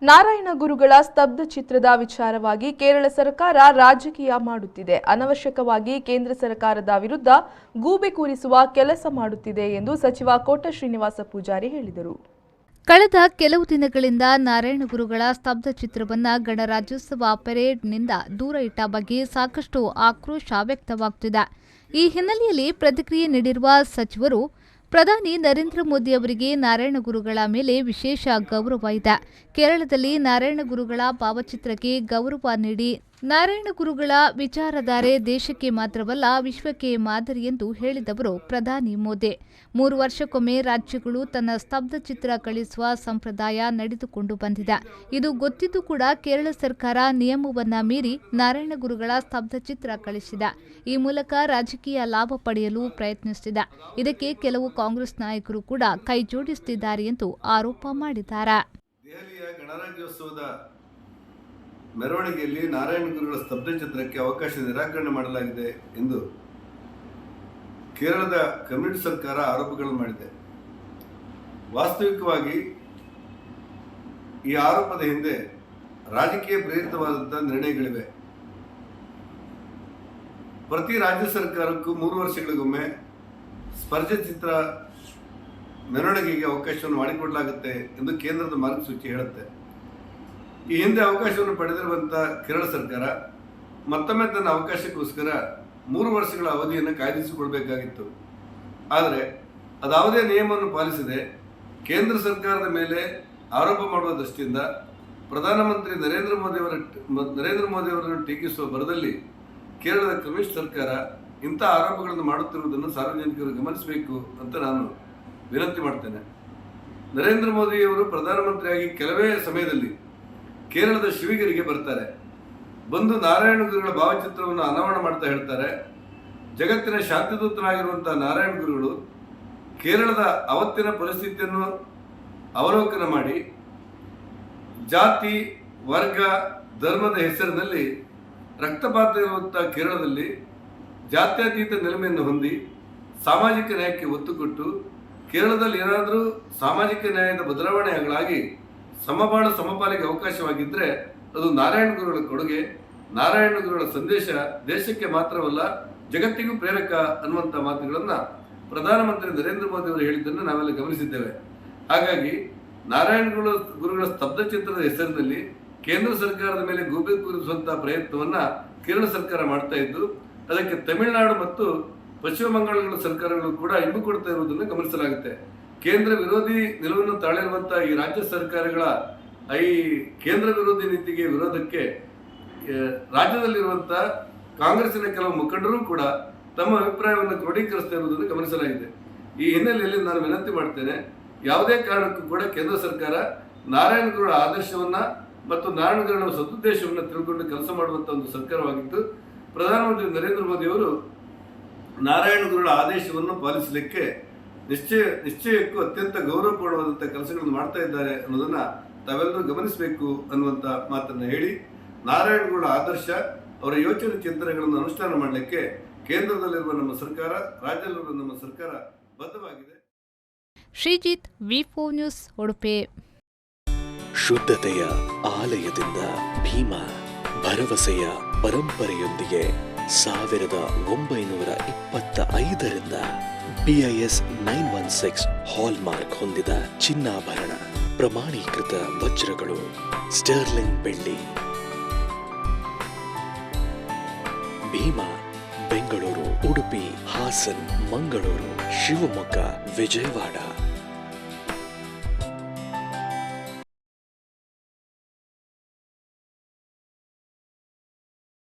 ನಾರಾಯಣ ಗುರುಗಳ ಸ್ತಬ್ಧ ಚಿತ್ರದ ವಿಚಾರವಾಗಿ ಕೇರಳ ಸರ್ಕಾರ ರಾಜಕೀಯ ಮಾಡುತ್ತಿದೆ. ಅನವಶ್ಯಕವಾಗಿ ಕೇಂದ್ರ ಸರ್ಕಾರದ ವಿರುದ್ಧ ಗೂಬೆ ಕೂರಿಸುವ ಕೆಲಸ ಮಾಡುತ್ತಿದೆ ಎಂದು ಸಚಿವ ಕೋಟ ಶ್ರೀನಿವಾಸ ಪೂಜಾರಿ ಹೇಳಿದರು. ಕಳೆದ ಕೆಲವು ದಿನಗಳಿಂದ ನಾರಾಯಣ ಗುರುಗಳ ಸ್ತಬ್ಧ ಚಿತ್ರವನ್ನು ಗಣರಾಜ್ಯೋತ್ಸವ ಪೆರೇಡ್ನಿಂದ ದೂರ ಇಟ್ಟ ಬಗ್ಗೆ ಸಾಕಷ್ಟು ಆಕ್ರೋಶ ವ್ಯಕ್ತವಾಗುತ್ತಿದೆ. ಈ ಹಿನ್ನೆಲೆಯಲ್ಲಿ ಪ್ರತಿಕ್ರಿಯೆ ನೀಡಿರುವ ಸಚಿವರು, ಪ್ರಧಾನಿ ನರೇಂದ್ರ ಮೋದಿ ಅವರಿಗೆ ನಾರಾಯಣ ಗುರುಗಳ ಮೇಲೆ ವಿಶೇಷ ಗೌರವ ಇದೆ. ಕೇರಳದಲ್ಲಿ ನಾರಾಯಣ ಗುರುಗಳ ಭಾವಚಿತ್ರಕ್ಕೆ ಗೌರವ ನೀಡಿ ನಾರಾಯಣ ಗುರುಗಳ ವಿಚಾರಧಾರೆ ದೇಶಕ್ಕೆ ಮಾತ್ರವಲ್ಲ ವಿಶ್ವಕ್ಕೆ ಮಾದರಿ ಎಂದು ಹೇಳಿದವರು ಪ್ರಧಾನಿ ಮೋದಿ. 3 ವರ್ಷಕ್ಕೊಮ್ಮೆ ರಾಜ್ಯಗಳು ತನ್ನ ಸ್ತಬ್ಧ ಚಿತ್ರ ಕಳಿಸುವ ಸಂಪ್ರದಾಯ ನಡೆದುಕೊಂಡು ಬಂದಿದೆ. ಇದು ಗೊತ್ತಿದ್ದು ಕೂಡ ಕೇರಳ ಸರ್ಕಾರ ನಿಯಮವನ್ನ ಮೀರಿ ನಾರಾಯಣ ಗುರುಗಳ ಸ್ತಬ್ಧ ಚಿತ್ರ ಕಳಿಸಿದೆ. ಈ ಮೂಲಕ ರಾಜಕೀಯ ಲಾಭ ಪಡೆಯಲು ಪ್ರಯತ್ನಿಸುತ್ತಿದೆ. ಇದಕ್ಕೆ ಕೆಲವು ಕಾಂಗ್ರೆಸ್ ನಾಯಕರು ಕೂಡ ಕೈ ಜೋಡಿಸುತ್ತಿದ್ದಾರೆ ಎಂದು ಆರೋಪ ಮಾಡಿದ್ದಾರೆ. ದೆಹಲಿಯ ಗಣರಾಜ್ಯೋತ್ಸವದ ಮೆರವಣಿಗೆಯಲ್ಲಿ ನಾರಾಯಣ ಗುರುಗಳ ಸ್ತಬ್ಧ ಚಿತ್ರಕ್ಕೆ ಅವಕಾಶ ನಿರಾಕರಣೆ ಮಾಡಲಾಗಿದೆ ಎಂದು ಕೇರಳದ ಕಮ್ಯುನಿಸ್ಟ್ ಸರ್ಕಾರ ಆರೋಪಗಳನ್ನು ಮಾಡಿದೆ. ವಾಸ್ತವಿಕವಾಗಿ ಈ ಆರೋಪದ ಹಿಂದೆ ರಾಜಕೀಯ ಪ್ರೇರಿತವಾದಂತಹ ನಿರ್ಣಯಗಳಿವೆ. ಪ್ರತಿ ರಾಜ್ಯ ಸರ್ಕಾರಕ್ಕೂ 3 ವರ್ಷಗಳಿಗೊಮ್ಮೆ ಸ್ಪರ್ಶ ಚಿತ್ರ ಮೆರವಣಿಗೆಗೆ ಅವಕಾಶವನ್ನು ಮಾಡಿಕೊಡಲಾಗುತ್ತೆ ಎಂದು ಕೇಂದ್ರದ ಮಾರ್ಗಸೂಚಿ ಹೇಳುತ್ತೆ. ಈ ಹಿಂದೆ ಅವಕಾಶವನ್ನು ಪಡೆದಿರುವಂತಹ ಕೇರಳ ಸರ್ಕಾರ ಮತ್ತೊಮ್ಮೆ ತನ್ನ ಅವಕಾಶಕ್ಕೋಸ್ಕರ 3 ವರ್ಷಗಳ ಅವಧಿಯನ್ನು ಕಾಯ್ದಿರಿಸಿಕೊಳ್ಬೇಕಾಗಿತ್ತು. ಆದರೆ ಅದಾವುದೇ ನಿಯಮವನ್ನು ಪಾಲಿಸದೆ ಕೇಂದ್ರ ಸರ್ಕಾರದ ಮೇಲೆ ಆರೋಪ ಮಾಡುವ ದೃಷ್ಟಿಯಿಂದ ಪ್ರಧಾನಮಂತ್ರಿ ನರೇಂದ್ರ ಮೋದಿ ಅವರನ್ನು ಟೀಕಿಸುವ ಭರದಲ್ಲಿ ಕೇರಳದ ಕಮ್ಯುನಿಸ್ಟ್ ಸರ್ಕಾರ ಇಂಥ ಆರೋಪಗಳನ್ನು ಮಾಡುತ್ತಿರುವುದನ್ನು ಸಾರ್ವಜನಿಕರು ಗಮನಿಸಬೇಕು ಅಂತ ನಾನು ವಿನಂತಿ ಮಾಡ್ತೇನೆ. ನರೇಂದ್ರ ಮೋದಿಯವರು ಪ್ರಧಾನಮಂತ್ರಿಯಾಗಿ ಕೆಲವೇ ಸಮಯದಲ್ಲಿ ಕೇರಳದ ಶಿವಗಿರಿಗೆ ಬರ್ತಾರೆ. ಬಂದು ನಾರಾಯಣ ಗುರುಗಳ ಭಾವಚಿತ್ರವನ್ನು ಅನಾವರಣ ಮಾಡ್ತಾ ಹೇಳ್ತಾರೆ. ಜಗತ್ತಿನ ಶಾಂತಿದೂತನಾಗಿರುವಂತಹ ನಾರಾಯಣ ಗುರುಗಳು ಕೇರಳದ ಅವತ್ತಿನ ಪರಿಸ್ಥಿತಿಯನ್ನು ಅವಲೋಕನ ಮಾಡಿ ಜಾತಿ, ವರ್ಗ, ಧರ್ಮದ ಹೆಸರಿನಲ್ಲಿ ರಕ್ತಪಾತ ಇರುವಂತಹ ಕೇರಳದಲ್ಲಿ ಜಾತ್ಯತೀತ ನಿಲುಮೆಯನ್ನು ಹೊಂದಿ ಸಾಮಾಜಿಕ ನ್ಯಾಯಕ್ಕೆ ಒತ್ತು ಕೊಟ್ಟು ಕೇರಳದಲ್ಲಿ ಏನಾದರೂ ಸಾಮಾಜಿಕ ನ್ಯಾಯದ ಬದಲಾವಣೆಗಳಾಗಿ ಸಮಬಾಳು ಸಮಪಾಲಿಗೆ ಅವಕಾಶವಾಗಿದ್ದರೆ ಅದು ನಾರಾಯಣ ಗುರುಗಳ ಕೊಡುಗೆ, ನಾರಾಯಣ ಗುರುಗಳ ಸಂದೇಶ ದೇಶಕ್ಕೆ ಮಾತ್ರವಲ್ಲ ಜಗತ್ತಿಗೂ ಪ್ರೇರಕ ಅನ್ನುವಂಥ ಮಾತುಗಳನ್ನು ಪ್ರಧಾನಮಂತ್ರಿ ನರೇಂದ್ರ ಮೋದಿ ಅವರು ಹೇಳಿದ್ದನ್ನು ನಾವೆಲ್ಲ ಗಮನಿಸಿದ್ದೇವೆ. ಹಾಗಾಗಿ ನಾರಾಯಣ ಗುರುಗಳ ಸ್ತಬ್ಧ ಚಿತ್ರದ ಹೆಸರಿನಲ್ಲಿ ಕೇಂದ್ರ ಸರ್ಕಾರದ ಮೇಲೆ ಗೂಬೆ ಕೂರಿಸುವಂತಹ ಪ್ರಯತ್ನವನ್ನು ಕೇರಳ ಸರ್ಕಾರ ಮಾಡ್ತಾ ಇದ್ದು, ಅದಕ್ಕೆ ತಮಿಳುನಾಡು ಮತ್ತು ಪಶ್ಚಿಮ ಬಂಗಾಳಗಳ ಸರ್ಕಾರಗಳು ಕೂಡ ಇಂಬು ಕೊಡ್ತಾ ಇರುವುದನ್ನು ಗಮನಿಸಲಾಗುತ್ತೆ. ಕೇಂದ್ರ ವಿರೋಧಿ ನಿಲುವನ್ನು ತಾಳಿರುವಂತಹ ಈ ರಾಜ್ಯ ಸರ್ಕಾರಗಳ ಈ ಕೇಂದ್ರ ವಿರೋಧಿ ನೀತಿಗೆ ವಿರೋಧಕ್ಕೆ ರಾಜ್ಯದಲ್ಲಿರುವಂತಹ ಕಾಂಗ್ರೆಸ್ಸಿನ ಕೆಲವು ಮುಖಂಡರು ಕೂಡ ತಮ್ಮ ಅಭಿಪ್ರಾಯವನ್ನು ಕ್ರೋಢೀಕರಿಸ್ತಾ ಇರುವುದನ್ನು ಗಮನಿಸಲಾಗಿದೆ. ಈ ಹಿನ್ನೆಲೆಯಲ್ಲಿ ನಾನು ವಿನಂತಿ ಮಾಡ್ತೇನೆ, ಯಾವುದೇ ಕಾರಣಕ್ಕೂ ಕೂಡ ಕೇಂದ್ರ ಸರ್ಕಾರ ನಾರಾಯಣ ಗುರುಗಳ ಆದರ್ಶವನ್ನ ಮತ್ತು ನಾರಾಯಣ ಗುರುಗಳ ಸದುದ್ದೇಶವನ್ನು ತಿಳ್ಕೊಂಡು ಕೆಲಸ ಮಾಡುವಂತಹ ಒಂದು ಸರ್ಕಾರವಾಗಿದ್ದು, ಪ್ರಧಾನಮಂತ್ರಿ ನರೇಂದ್ರ ಮೋದಿ ಅವರು ನಾರಾಯಣ ಗುರುಗಳ ಆದೇಶವನ್ನು ಪಾಲಿಸಲಿಕ್ಕೆ ನಿಶ್ಚಯಕ್ಕೂ ಅತ್ಯಂತ ಗೌರವಪೂರ್ಣವಾದಂಥ ಕೆಲಸಗಳನ್ನು ಮಾಡ್ತಾ ಇದ್ದಾರೆ ಅನ್ನೋದನ್ನ ತಾವೆಲ್ಲರೂ ಗಮನಿಸಬೇಕು ಅನ್ನುವಂಥ ಮಾತನ್ನು ಹೇಳಿ, ನಾರಾಯಣ ಗುರುಗಳ ಆದರ್ಶ, ಅವರ ಯೋಚನೆ ಚಿಂತನೆಗಳನ್ನು ಅನುಷ್ಠಾನ ಮಾಡಲಿಕ್ಕೆ ಕೇಂದ್ರದಲ್ಲಿರುವ ನಮ್ಮ ಸರ್ಕಾರ, ರಾಜ್ಯದಲ್ಲಿರುವ ನಮ್ಮ ಸರ್ಕಾರ ಬದ್ಧವಾಗಿದೆ. ಶ್ರೀಜಿತ್, ವಿ4 ನ್ಯೂಸ್, ಉಡುಪಿ. ಶುದ್ಧತೆಯ ಆಲಯದಿಂದ ಭೀಮಾ, ಭರವಸೆಯ ಪರಂಪರೆಯೊಂದಿಗೆ 1925ರಿಂದ BIS 916 ಹಾಲ್ಮಾರ್ಕ್ ಹೊಂದಿದ ಚಿನ್ನಾಭರಣ, ಪ್ರಮಾಣೀಕೃತ ವಜ್ರಗಳು, ಸ್ಟರ್ಲಿಂಗ್ ಬೆಳ್ಳಿ. ಭೀಮಾ ಬೆಂಗಳೂರು, ಉಡುಪಿ, ಹಾಸನ್, ಮಂಗಳೂರು, ಶಿವಮೊಗ್ಗ, ವಿಜಯವಾಡ.